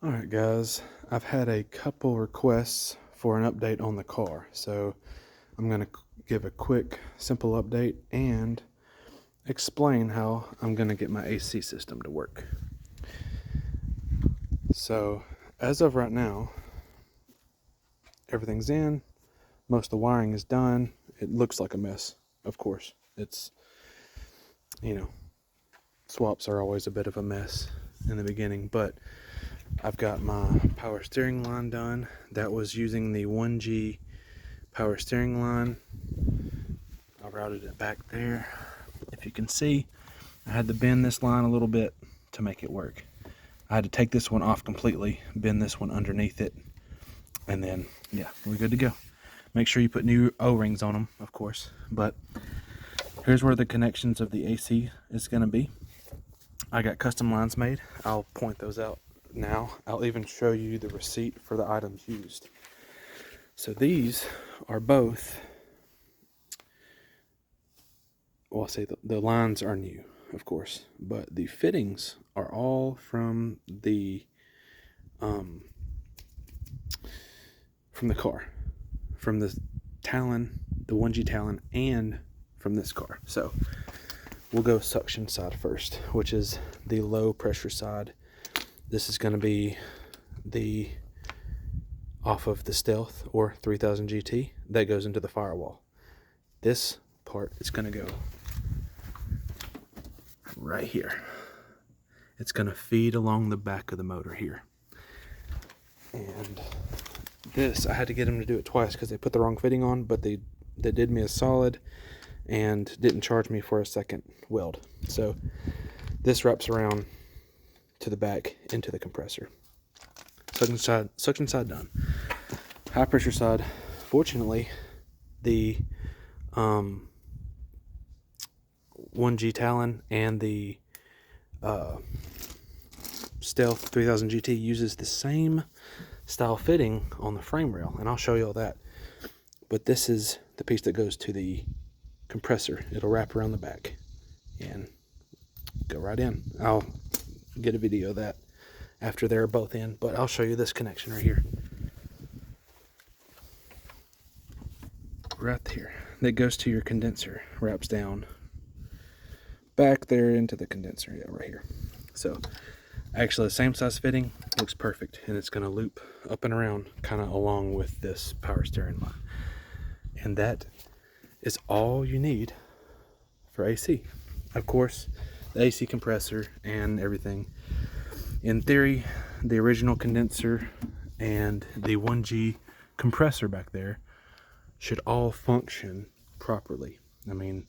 Alright guys, I've had a couple requests for an update on the car, so I'm going to give a quick, simple update and explain how I'm going to get my AC system to work. So, as of right now, everything's in, most of the wiring is done. It looks like a mess, of course. It's, swaps are always a bit of a mess in the beginning, but I've got my power steering line done. That was using the 1G power steering line. I routed it back there. If you can see, I had to bend this line a little bit to make it work. I had to take this one off completely, bend this one underneath it, and then, yeah, we're good to go. Make sure you put new O-rings on them, of course. But here's where the connections of the AC is going to be. I got custom lines made. I'll point those out now. I'll even show you the receipt for the items used. So these are both, well, I'll say the lines are new, of course, but the fittings are all from the car, from the Talon, the 1G Talon, and from this car. So we'll go suction side first, which is the low pressure side. This is going to be the off of the Stealth or 3000 GT that goes into the firewall. This part is going to go right here. It's going to feed along the back of the motor here. And this, I had to get them to do it twice because they put the wrong fitting on, but they did me a solid and didn't charge me for a second weld. So this wraps around to the back into the compressor. Suction side done. High pressure side, fortunately, the 1G Talon and the Stealth 3000 GT uses the same style fitting on the frame rail, and I'll show you all that. But this is the piece that goes to the compressor. It'll wrap around the back and go right in. I'll get a video of that after they're both in, but I'll show you this connection right here. Right here. That goes to your condenser, wraps down back there into the condenser, yeah, right here. So actually the same size fitting, looks perfect, and it's going to loop up and around kind of along with this power steering line. And that is all you need for AC. Of course, the AC compressor and everything. In theory, the original condenser and the 1G compressor back there should all function properly. I mean,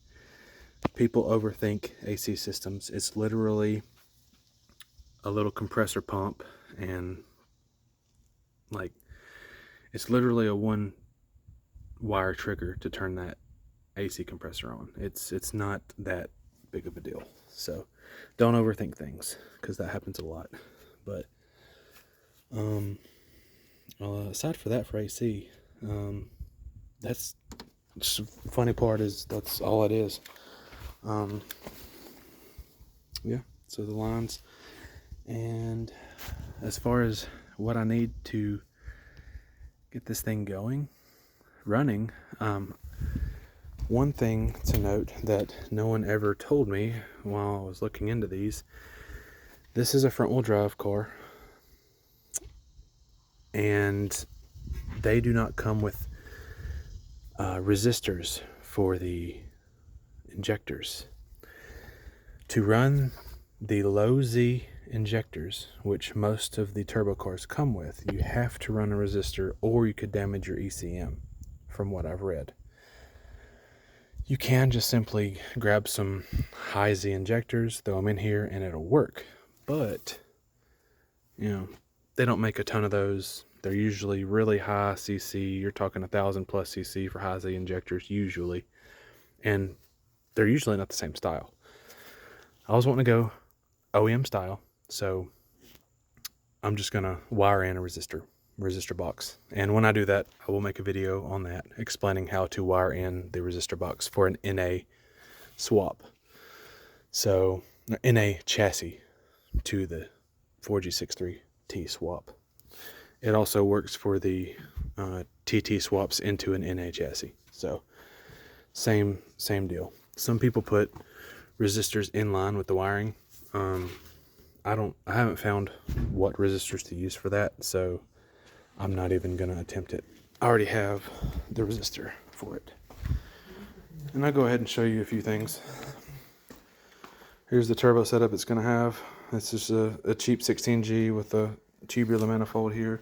people overthink AC systems. It's literally a little compressor pump, and like, it's literally a one wire trigger to turn that AC compressor on. It's not that big of a deal. So don't overthink things, because that happens a lot. But aside for that, for AC, that's the funny part is that's all it is. Yeah, so the lines. And as far as what I need to get this thing running, one thing to note that no one ever told me while I was looking into these, this is a front wheel drive car, and they do not come with resistors for the injectors. To run the low Z injectors, which most of the turbo cars come with, you have to run a resistor, or you could damage your ECM, from what I've read. You can just simply grab some high Z injectors, throw them in here, and it'll work. But, they don't make a ton of those. They're usually really high CC. You're talking 1,000 plus CC for high Z injectors usually. And they're usually not the same style. I was wanting to go OEM style, so I'm just going to wire in a resistor box. And when I do that, I will make a video on that explaining how to wire in the resistor box for an NA swap. So, NA chassis to the 4G63 T swap. It also works for the TT swaps into an NA chassis. So same deal. Some people put resistors in line with the wiring. I haven't found what resistors to use for that, so I'm not even gonna attempt it. I already have the resistor for it. And I'll go ahead and show you a few things. Here's the turbo setup it's gonna have. It's just a cheap 16G with a tubular manifold here.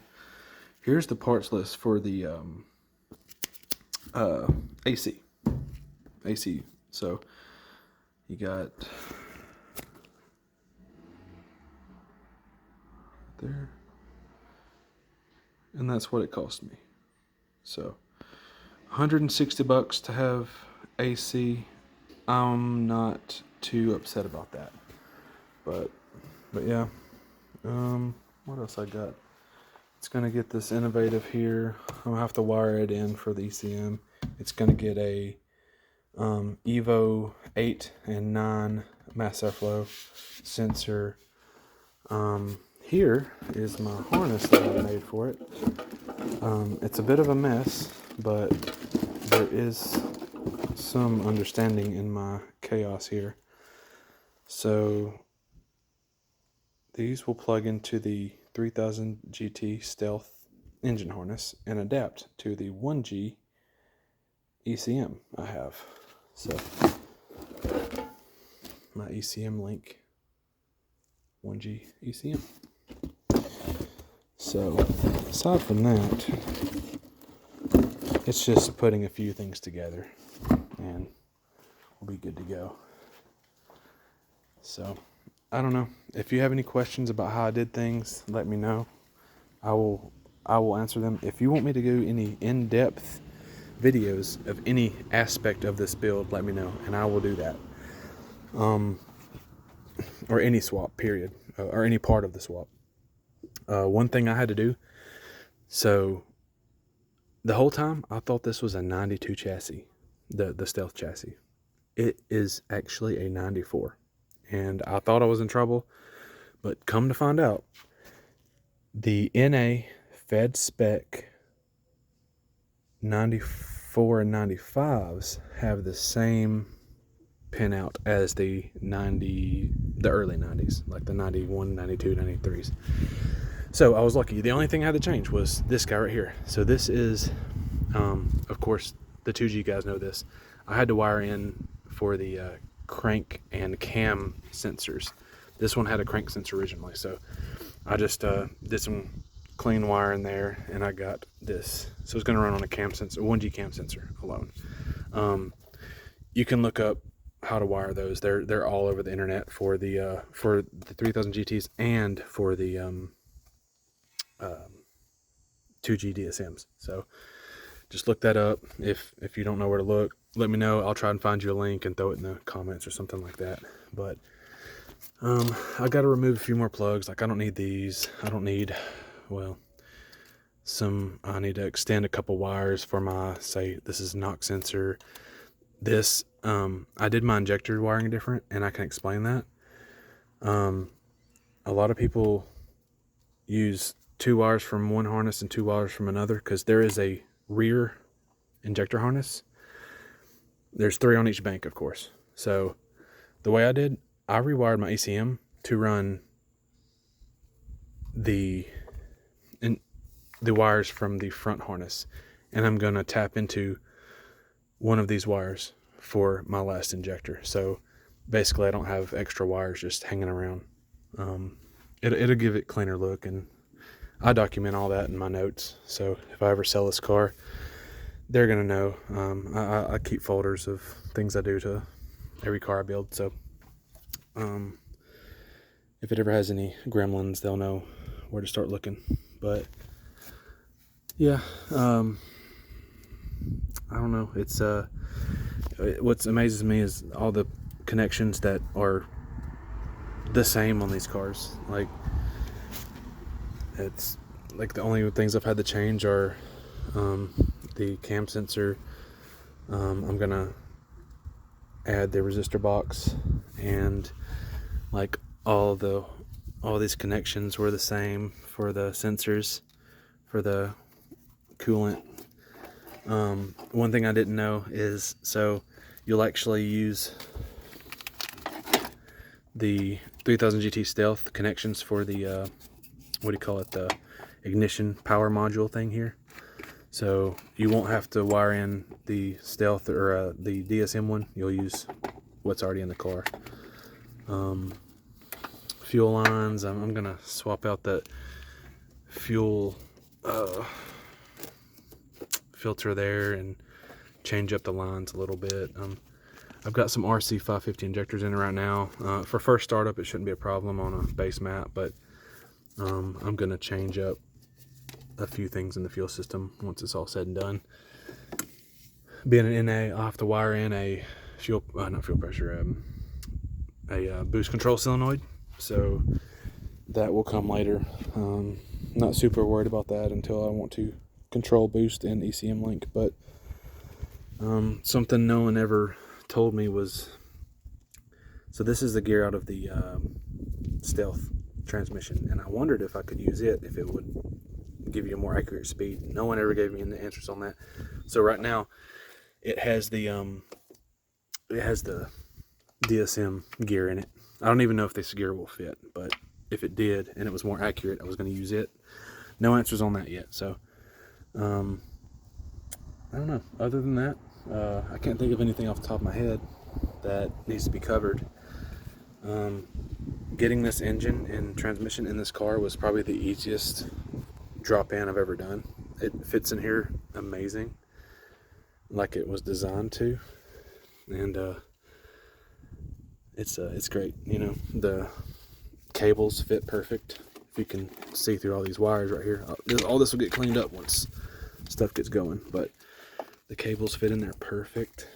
Here's the parts list for the AC. So you got there, and that's what it cost me. So $160 to have AC. I'm not too upset about that, but yeah. What else I got? It's gonna get this innovative here. I'm gonna have to wire it in for the ECM. It's gonna get a Evo 8 and 9 mass airflow sensor. Here is my harness that I made for it. It's a bit of a mess, but there is some understanding in my chaos here. So these will plug into the 3000 GT Stealth engine harness and adapt to the 1G ECM I have. So my ECM link, 1G ECM. So aside from that, it's just putting a few things together and we'll be good to go. So I don't know. If you have any questions about how I did things, let me know. I will answer them. If you want me to do any in-depth videos of any aspect of this build, let me know and I will do that. Or any swap, period, or any part of the swap. One thing I had to do, so the whole time I thought this was a 92 chassis, the Stealth chassis. It is actually a 94. And I thought I was in trouble, but come to find out, the NA Fed spec 94 and 95s have the same pinout as the early 90s, like the 91, 92, 93s. So I was lucky. The only thing I had to change was this guy right here. So this is, of course, the 2G guys know this. I had to wire in for the crank and cam sensors. This one had a crank sensor originally, so I just did some clean wire in there and I got this. So it's going to run on a cam sensor, 1G cam sensor alone. You can look up how to wire those. They're all over the internet for the 3000 GTs and for the 2G DSMs. So just look that up. If you don't know where to look, let me know. I'll try and find you a link and throw it in the comments or something like that. But I got to remove a few more plugs. Like I don't need these. I don't need, well, I need to extend a couple wires for my, say this is knock sensor. This, I did my injector wiring different and I can explain that. A lot of people use 2 wires from one harness and 2 wires from another because there is a rear injector harness. There's 3 on each bank, of course. So the way I did, I rewired my ECM to run the wires from the front harness, and I'm going to tap into one of these wires for my last injector. So basically I don't have extra wires just hanging around. It'll give it a cleaner look, and I document all that in my notes. So if I ever sell this car, they're gonna know. I keep folders of things I do to every car I build. So if it ever has any gremlins, they'll know where to start looking. But yeah, I don't know. It's what amazes me is all the connections that are the same on these cars. Like it's like the only things I've had to change are the cam sensor. I'm gonna add the resistor box and like all the all these connections were the same for the sensors, for the coolant. One thing I didn't know is, so you'll actually use the 3000 GT Stealth connections for the what do you call it, the ignition power module thing here. So you won't have to wire in the Stealth or the DSM one. You'll use what's already in the car. Fuel lines, I'm gonna swap out that fuel filter there and change up the lines a little bit. I've got some RC 550 injectors in right now. For first startup, it shouldn't be a problem on a base map, but I'm gonna change up a few things in the fuel system once it's all said and done. Being an NA, I'll have to wire in a fuel, not fuel pressure, a boost control solenoid. So that will come later. Not super worried about that until I want to control boost and ECM link, but something no one ever told me was, so this is the gear out of the Stealth transmission, and I wondered if I could use it, if it would give you a more accurate speed. No one ever gave me any answers on that. So right now it has the DSM gear in it. I don't even know if this gear will fit, but if it did and it was more accurate, I was going to use it. No answers on that yet. So I don't know. Other than that, I can't think of anything off the top of my head that needs to be covered. Getting this engine and transmission in this car was probably the easiest drop-in I've ever done. It fits in here amazing, like it was designed to, and it's great. You know, the cables fit perfect. If you can see through all these wires right here, all this will get cleaned up once stuff gets going, but the cables fit in there perfect.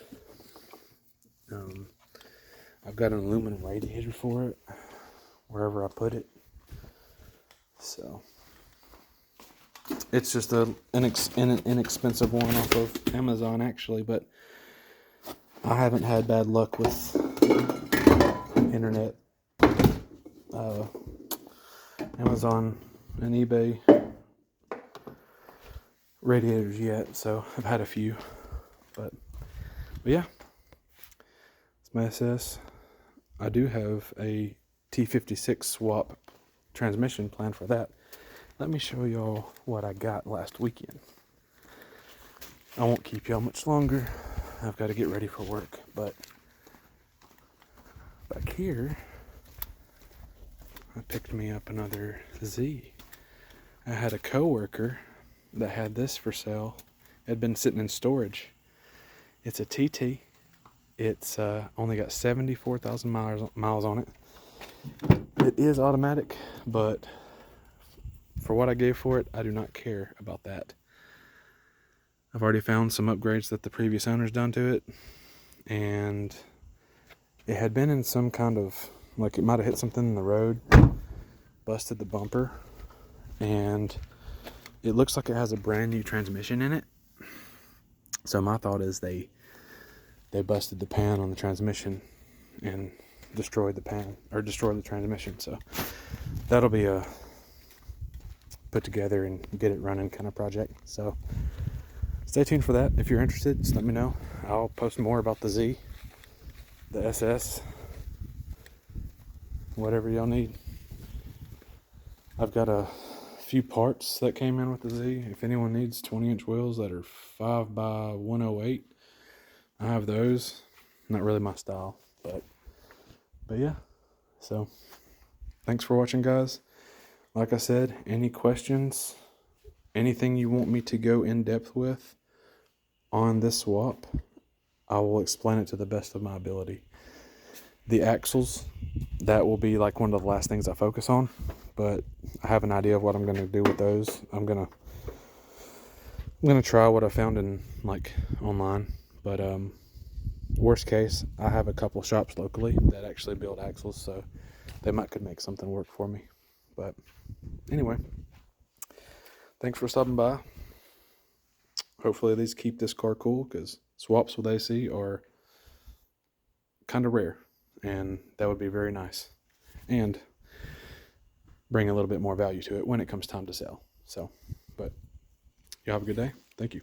I've got an aluminum radiator for it wherever I put it, so it's just an inexpensive one off of Amazon actually, but I haven't had bad luck with internet, Amazon and eBay radiators yet, so I've had a few, but yeah, it's my SS. I do have a T56 swap transmission planned for that. Let me show y'all what I got last weekend. I won't keep y'all much longer. I've got to get ready for work, but back here, I picked me up another Z. I had a coworker that had this for sale. It had been sitting in storage. It's a TT. It's only got 74,000 miles on it. It is automatic, but for what I gave for it, I do not care about that. I've already found some upgrades that the previous owner's done to it, and it had been in some kind of, like it might have hit something in the road, busted the bumper, and it looks like it has a brand new transmission in it. So my thought is they busted the pan on the transmission and destroyed the pan, or destroyed the transmission. So that'll be a put together and get it running kind of project. So stay tuned for that. If you're interested, just let me know. I'll post more about the Z, the SS, whatever y'all need. I've got a few parts that came in with the Z. If anyone needs 20-inch wheels that are 5x108, I have those. Not really my style, but yeah. So thanks for watching, guys. Like I said, any questions, anything you want me to go in depth with on this swap, I will explain it to the best of my ability. The axles, that will be like one of the last things I focus on, but I have an idea of what I'm going to do with those. I'm gonna try what I found in like online, but worst case, I have a couple shops locally that actually build axles, so they could make something work for me. But anyway, thanks for stopping by. Hopefully these keep this car cool, because swaps with AC are kind of rare, and that would be very nice. And bring a little bit more value to it when it comes time to sell. So, but you have a good day. Thank you.